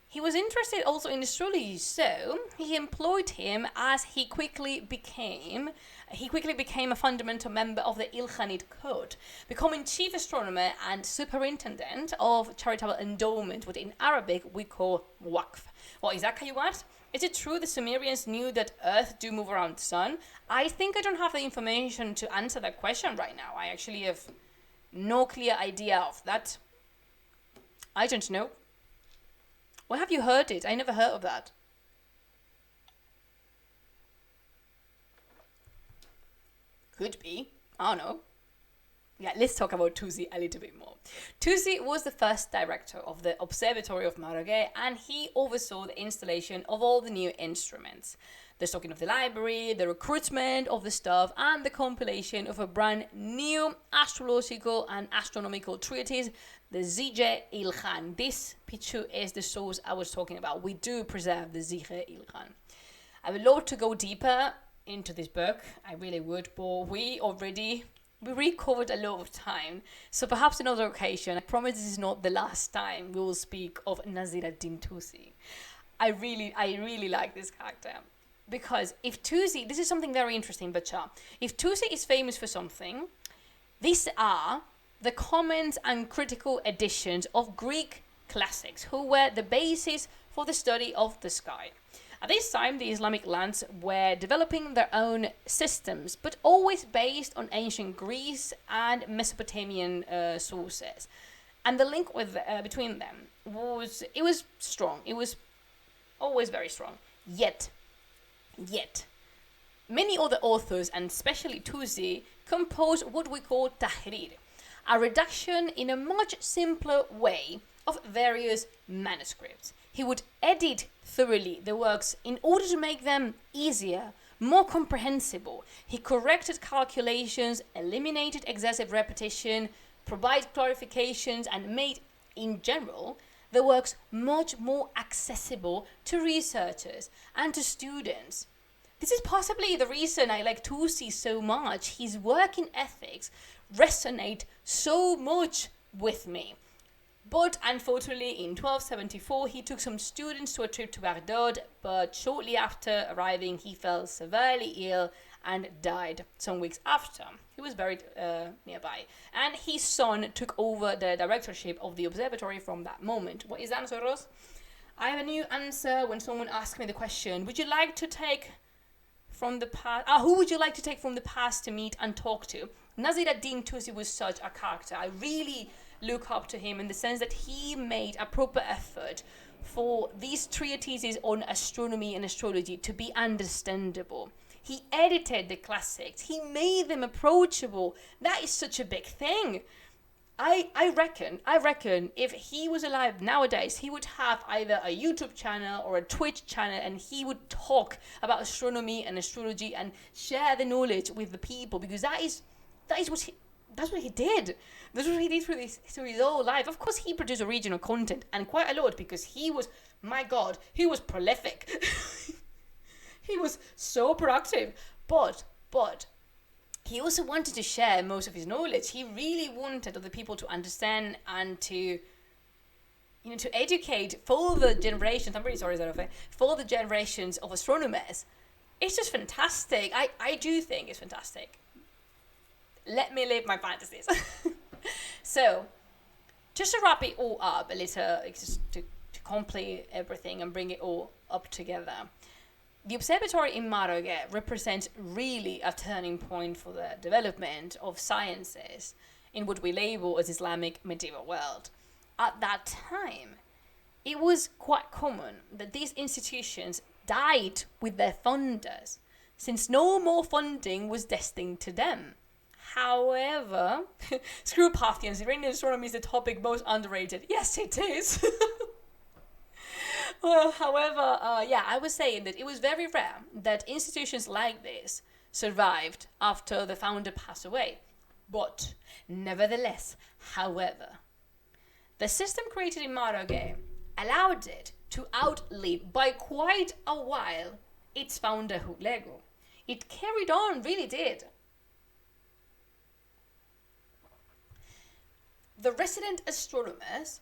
he was interested also in astrology, so he employed him as he quickly became a fundamental member of the Ilkhanid code, becoming chief astronomer and superintendent of charitable endowment, what in Arabic we call waqf. What exactly you asked? Is it true the Sumerians knew that Earth do move around the sun? I think I don't have the information to answer that question right now. I actually have no clear idea of that. I don't know. Where have you heard it? I never heard of that. Could be. I don't know. Yeah, let's talk about Tusi a little bit more. Tusi was the first director of the Observatory of Marāgheh, and he oversaw the installation of all the new instruments, the stocking of the library, the recruitment of the staff, and the compilation of a brand new astrological and astronomical treatise, the Zige Ilkhan. This picture is the source I was talking about. We do preserve the Zige Ilkhan. I would love to go deeper into this book. I really would, but we recovered a lot of time, so perhaps another occasion. I promise this is not the last time we will speak of Nasir ad-Din Tusi. I really like this character, because if Tusi, this is something very interesting, Bacha. If Tusi is famous for something, these are the comments and critical editions of Greek classics, who were the basis for the study of the sky. At this time, the Islamic lands were developing their own systems, but always based on ancient Greece and Mesopotamian sources. And the link between them was strong. It was always very strong. Yet, many other authors, and especially Tusi, composed what we call tahrir, a reduction in a much simpler way of various manuscripts. He would edit thoroughly the works in order to make them easier, more comprehensible. He corrected calculations, eliminated excessive repetition, provided clarifications, and made, in general, the works much more accessible to researchers and to students. This is possibly the reason I like Tusi so much. His working ethics resonate so much with me. But unfortunately, in 1274, he took some students to a trip to Baghdad, but shortly after arriving, he fell severely ill and died some weeks after. He was buried nearby. And his son took over the directorship of the observatory from that moment. What is the answer, Rose? I have a new answer when someone asks me the question, would you like to take from the past? Who would you like to take from the past to meet and talk to? Nasir ad-Din Tusi was such a character. I really look up to him in the sense that he made a proper effort for these treatises on astronomy and astrology to be understandable. He edited the classics. He made them approachable. That is such a big thing. I reckon if he was alive nowadays, he would have either a YouTube channel or a Twitch channel, and he would talk about astronomy and astrology and share the knowledge with the people, because that's what he did. That's what he did through his whole life. Of course, he produced original content, and quite a lot, because he was prolific. He was so productive. But he also wanted to share most of his knowledge. He really wanted other people to understand and to educate further generations. I'm really sorry, Zarafe. Further generations of astronomers. It's just fantastic. I do think it's fantastic. Let me live my fantasies. So, just to wrap it all up a little, just to complete everything and bring it all up together. The observatory in Marāgheh represents really a turning point for the development of sciences in what we label as Islamic medieval world. At that time, it was quite common that these institutions died with their funders, since no more funding was destined to them. However, screw Parthians, Iranian astronomy is the topic most underrated. Yes, it is. Well, however, I was saying that it was very rare that institutions like this survived after the founder passed away. But, nevertheless, however, the system created in Marāgheh allowed it to outlive by quite a while its founder Hulegu. It carried on, really did. The resident astronomers,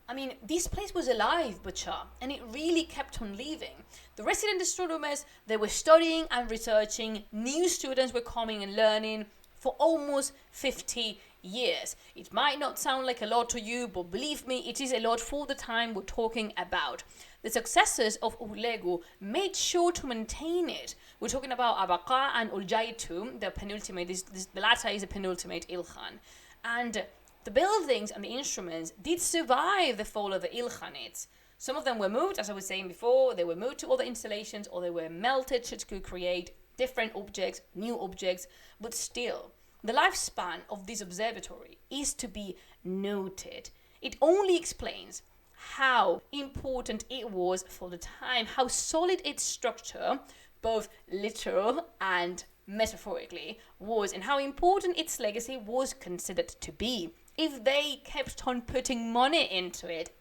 I mean, this place was alive, Butcha, and it really kept on living. The resident astronomers, they were studying and researching. New students were coming and learning for almost 50 years. It might not sound like a lot to you, but believe me, it is a lot for the time we're talking about. The successors of Hulegu made sure to maintain it. We're talking about Abaqa and Uljaitu, the penultimate, the latter is a penultimate Ilkhan. And the buildings and the instruments did survive the fall of the Ilkhanids. Some of them were moved, as I was saying before, they were moved to other installations, or they were melted to create different objects, new objects, but still, the lifespan of this observatory is to be noted. It only explains how important it was for the time, how solid its structure, both literal and metaphorically, was, and how important its legacy was considered to be. If they kept on putting money into it,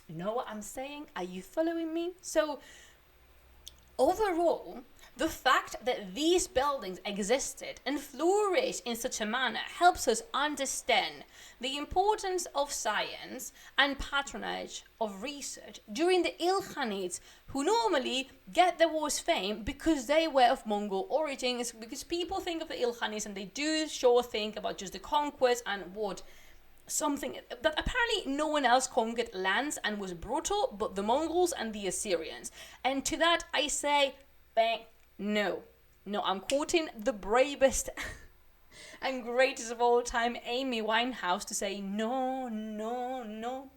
you know what I'm saying? Are you following me? So, overall, the fact that these buildings existed and flourished in such a manner helps us understand the importance of science and patronage of research during the Ilkhanids, who normally get the worst fame because they were of Mongol origins, because people think of the Ilkhanids and they do sure think about just the conquest and what something that apparently no one else conquered lands and was brutal but the Mongols and the Assyrians. And to that I say, bang, no, I'm quoting the bravest and greatest of all time, Amy Winehouse, to say no.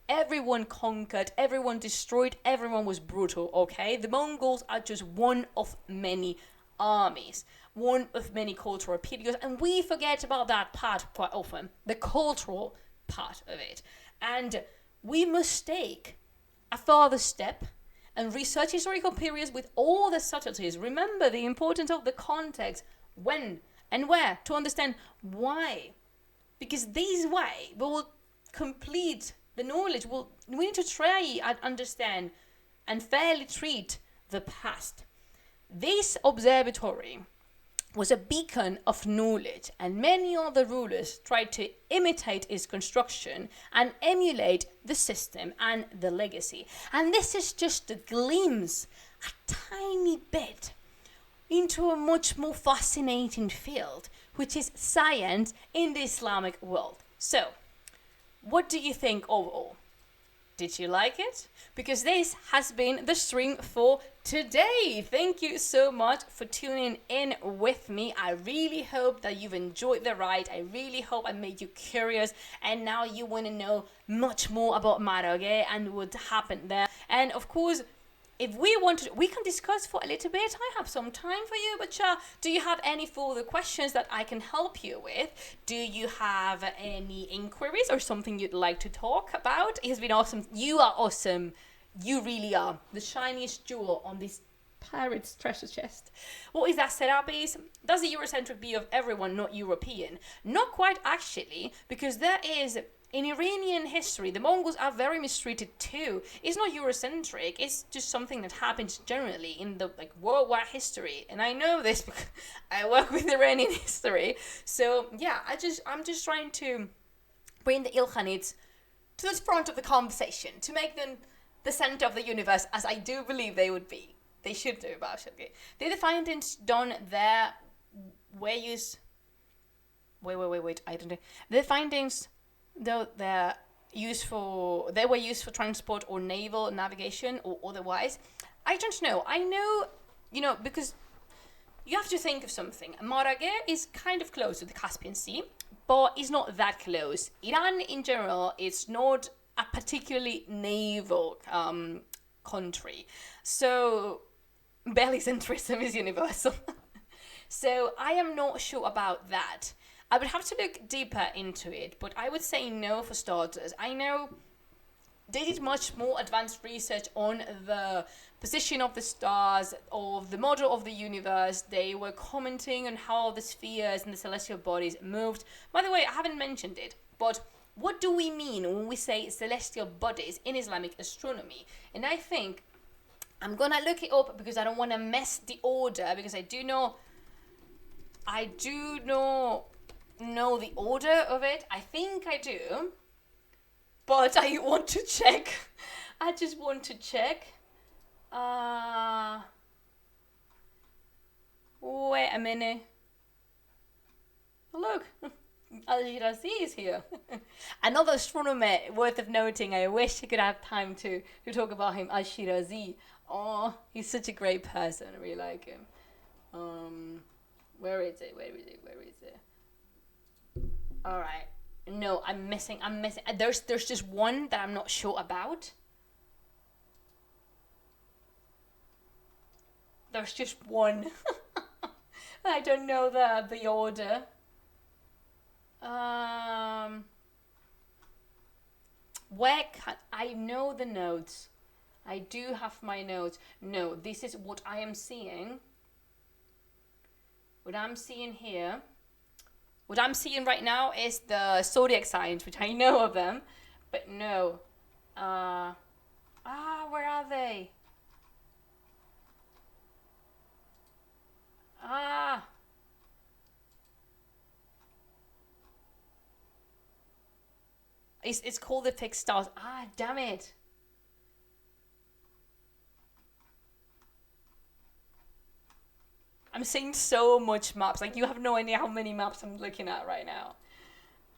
Everyone conquered, everyone destroyed, everyone was brutal, okay? The Mongols are just one of many armies, one of many cultural periods, and we forget about that part quite often, the cultural part of it. And we must take a further step and research historical periods with all the subtleties. Remember the importance of the context, when and where, to understand why. Because this way we will complete the knowledge. We need to try and understand and fairly treat the past. This observatory was a beacon of knowledge, and many other rulers tried to imitate its construction and emulate the system and the legacy. And this is just a glimpse, a tiny bit, into a much more fascinating field, which is science in the Islamic world. So, what do you think overall? Did you like it? Because this has been the stream for today. Thank you so much for tuning in with me. I really hope that you've enjoyed the ride. I really hope I made you curious, and now you want to know much more about Marāgheh and what happened there. And of course, if we want to, we can discuss for a little bit. I have some time for you, but do you have any further questions that I can help you with? Do you have any inquiries or something you'd like to talk about? It has been awesome. You are awesome. You really are the shiniest jewel on this pirate's treasure chest. What is that setup is? That's the Eurocentric view of everyone not European. Not quite actually, because there is, in Iranian history, the Mongols are very mistreated too. It's not Eurocentric, it's just something that happens generally in the worldwide history. And I know this because I work with Iranian history. So yeah, I'm just trying to bring the Ilkhanids to the front of the conversation, to make them the center of the universe, as I do believe they would be. They should do, actually. Did the findings done there were used... Wait, I don't know. The findings, though, they were used for transport or naval navigation or otherwise. I don't know. I know, because you have to think of something. Marāgheh is kind of close to the Caspian Sea, but it's not that close. Iran, in general, is not a particularly naval country. So, bellicentrism is universal. So, I am not sure about that. I would have to look deeper into it, but I would say no for starters. I know they did much more advanced research on the position of the stars, of the model of the universe. They were commenting on how the spheres and the celestial bodies moved. By the way, I haven't mentioned it, but what do we mean when we say celestial bodies in Islamic astronomy? And I think I'm gonna look it up because I don't want to mess the order, because I do know the order of it. I think I do, but I want to check. I just want to check. Wait a minute. Look, Al-Shirazi is here. Another astronomer worth of noting. I wish I could have time to talk about him. Al-Shirazi. Oh, he's such a great person. I really like him. Where is it? All right. No, I'm missing. There's just one that I'm not sure about. There's just one. I don't know the order. Where can I know the notes? I do have my notes. No, this is what I am seeing. What I'm seeing here. What I'm seeing right now is the zodiac signs, which I know of them, but no. Where are they? It's called the fixed stars. Damn it. I'm seeing so much maps. Like, you have no idea how many maps I'm looking at right now.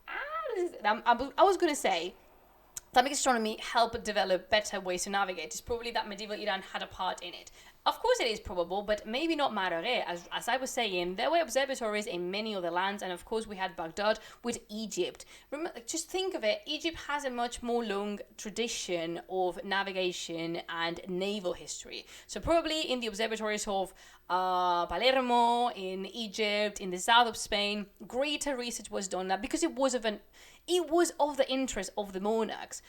I was going to say, Islamic astronomy helped develop better ways to navigate. It's probably that medieval Iran had a part in it. Of course it is probable, but maybe not Marāgheh. As I was saying, there were observatories in many other lands, and of course we had Baghdad with Egypt. Just think of it, Egypt has a much more long tradition of navigation and naval history. So probably in the observatories of Palermo, in Egypt, in the south of Spain, greater research was done there because it was of the interest of the monarchs.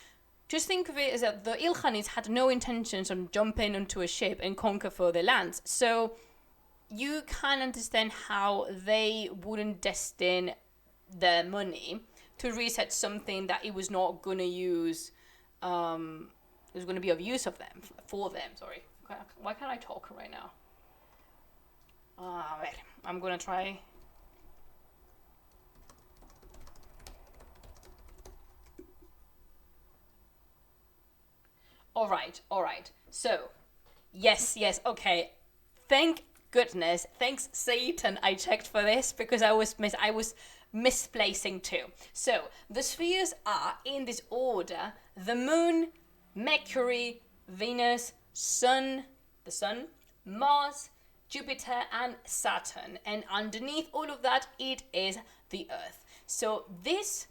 Just think of it as that the Ilkhanids had no intentions on jumping onto a ship and conquer further lands. So you can understand how they wouldn't destine their money to research something that it was not going to use, it was going to be of use of them, for them, sorry. Why can't I talk right now? Wait, I'm going to try... All right. So, yes, okay. Thank goodness. Thanks, Satan, I checked for this because I was misplacing too. So, the spheres are in this order: the Moon, Mercury, Venus, the Sun, Mars, Jupiter, and Saturn. And underneath all of that, it is the Earth. So, these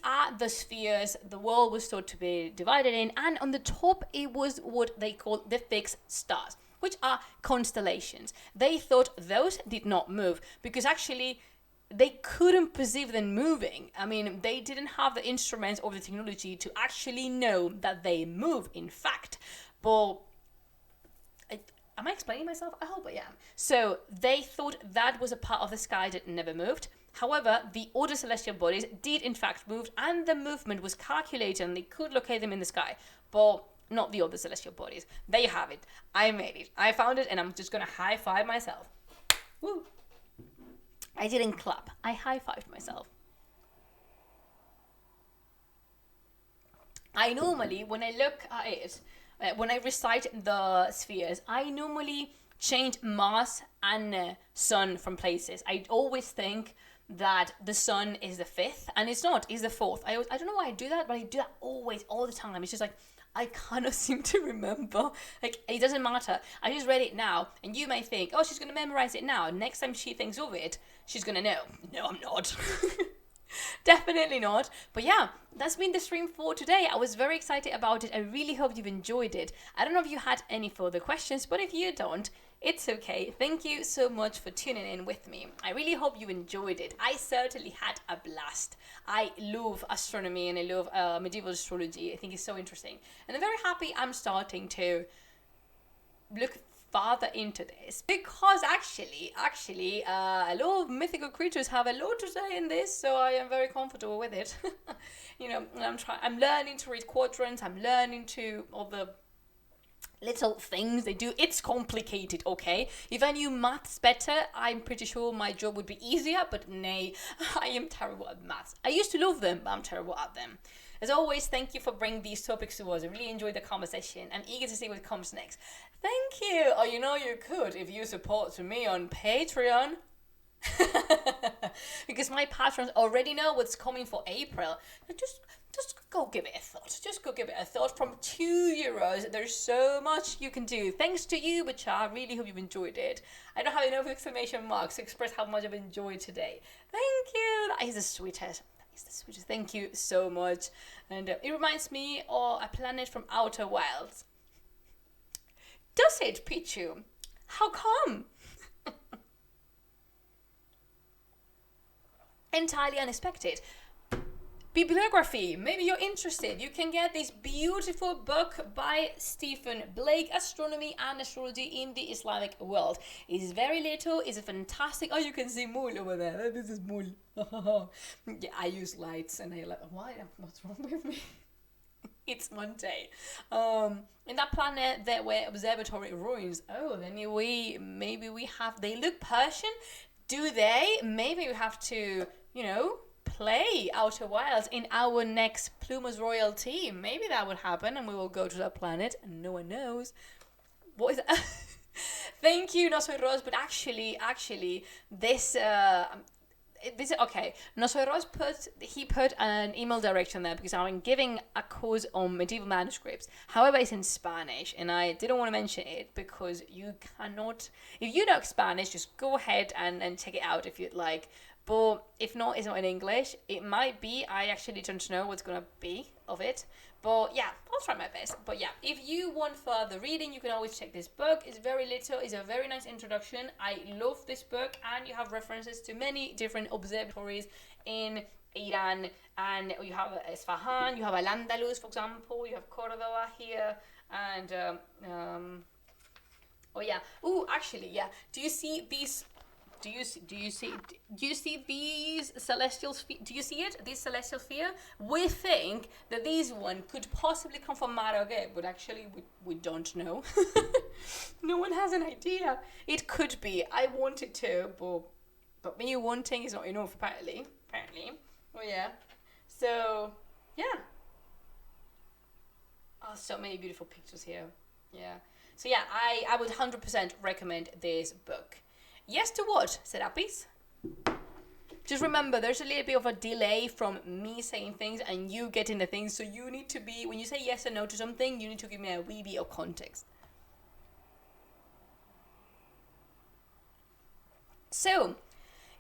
are the spheres the world was thought to be divided in, and on the top it was what they call the fixed stars, which are constellations. They thought those did not move because actually they couldn't perceive them moving. I mean, they didn't have the instruments or the technology to actually know that they move, in fact. But am I explaining myself? I hope I am. So they thought that was a part of the sky that never moved. However, the other celestial bodies did in fact move, and the movement was calculated and they could locate them in the sky, but not the other celestial bodies. There you have it. I made it. I found it, and I'm just going to high-five myself. Woo! I didn't clap. I high-fived myself. I normally, when I look at it, when I recite the spheres, I normally change Mars and Sun from places. I always think that the Sun is the fifth, and it's not, it's the fourth. I don't know why I do that, but I do that always, all the time. It's just like, I cannot seem to remember. Like, it doesn't matter. I just read it now, and you may think, oh, she's going to memorize it now. Next time she thinks of it, she's going to know. No, I'm not. Definitely not. But yeah, that's been the stream for today. I was very excited about it. I really hope you've enjoyed it. I don't know if you had any further questions, but if you don't, it's okay. Thank you so much for tuning in with me. I really hope you enjoyed it. I certainly had a blast. I love astronomy and I love medieval astrology. I think it's so interesting. And I'm very happy I'm starting to look farther into this because actually a lot of mythical creatures have a lot to say in this, so I am very comfortable with it. You know, I'm learning to read quadrants. I'm learning to all the little things they do. It's complicated, okay? If I knew maths better, I'm pretty sure my job would be easier, but nay, I am terrible at maths. I used to love them, but I'm terrible at them. As always, thank you for bringing these topics to us. I really enjoyed the conversation. I'm eager to see what comes next. Thank you. Oh, you know you could if you support me on Patreon. Because my patrons already know what's coming for April. Just go give it a thought. Just go give it a thought. From €2, there's so much you can do. Thanks to you, Bacha. I really hope you've enjoyed it. I don't have enough exclamation marks to express how much I've enjoyed today. Thank you. That is the sweetest. Thank you so much. And it reminds me of a planet from Outer Wilds. Does it, Pichu? How come? Entirely unexpected. Bibliography, maybe you're interested. You can get this beautiful book by Stephen Blake, Astronomy and Astrology in the Islamic World. It is very little, it's a fantastic... Oh, you can see Mul over there. This is Mul. Yeah, I use lights and I like, why? What's wrong with me? It's Monday. In that planet there were observatory ruins. Oh, then maybe we have... They look Persian. Do they? Maybe we have to, play Outer Wilds in our next Plumas Royal team. Maybe that would happen and we will go to that planet and no one knows. What is that? Thank you, No Soy Rose, but actually, this okay. No Soy Rose put an email direction there because I'm giving a course on medieval manuscripts. However, it's in Spanish and I didn't want to mention it because you cannot, if you know Spanish, just go ahead and check it out if you'd like. But if not, it's not in English. It might be. I actually don't know what's going to be of it. But yeah, I'll try my best. But yeah, if you want further reading, you can always check this book. It's very little. It's a very nice introduction. I love this book. And you have references to many different observatories in Iran. And you have Isfahan, you have Al-Andalus, for example. You have Cordoba here. And, oh yeah. Oh, actually, yeah. Do you see these... Do you see these celestial sphere? Do you see it? This celestial sphere? We think that this one could possibly come from Marāgheh, but actually we don't know. No one has an idea. It could be. I want it to, but me wanting is not enough apparently. Oh yeah. So yeah. Oh, so many beautiful pictures here. Yeah. So yeah, I would 100% recommend this book. Yes to what, Serapis? Just remember, there's a little bit of a delay from me saying things and you getting the things. So you need to be, when you say yes or no to something, you need to give me a wee bit of context. So,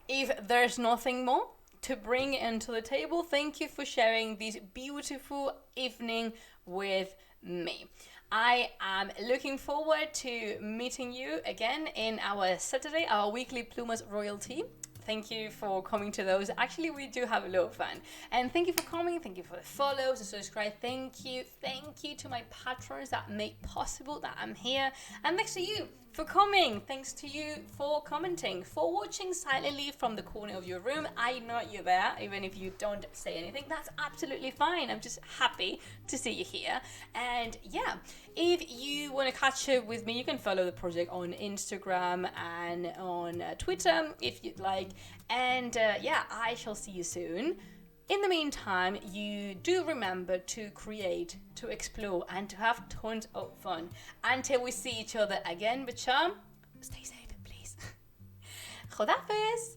if there's nothing more to bring into the table, thank you for sharing this beautiful evening with me. I am looking forward to meeting you again in our Saturday, our weekly Plumas Royalty. Thank you for coming to those. Actually, we do have a lot of fun. And thank you for coming. Thank you for the follows, the subscribe. Thank you to my patrons that make possible that I'm here. And thanks to you for coming. Thanks to you for commenting, for watching silently from the corner of your room. I know you're there, even if you don't say anything. That's absolutely fine. I'm just happy to see you here. And yeah, if you want to catch up with me, you can follow the project on Instagram and on Twitter if you'd like. And yeah, I shall see you soon. In the meantime, you do remember to create, to explore, and to have tons of fun. Until we see each other again, Bacham, stay safe, please. Khodafis.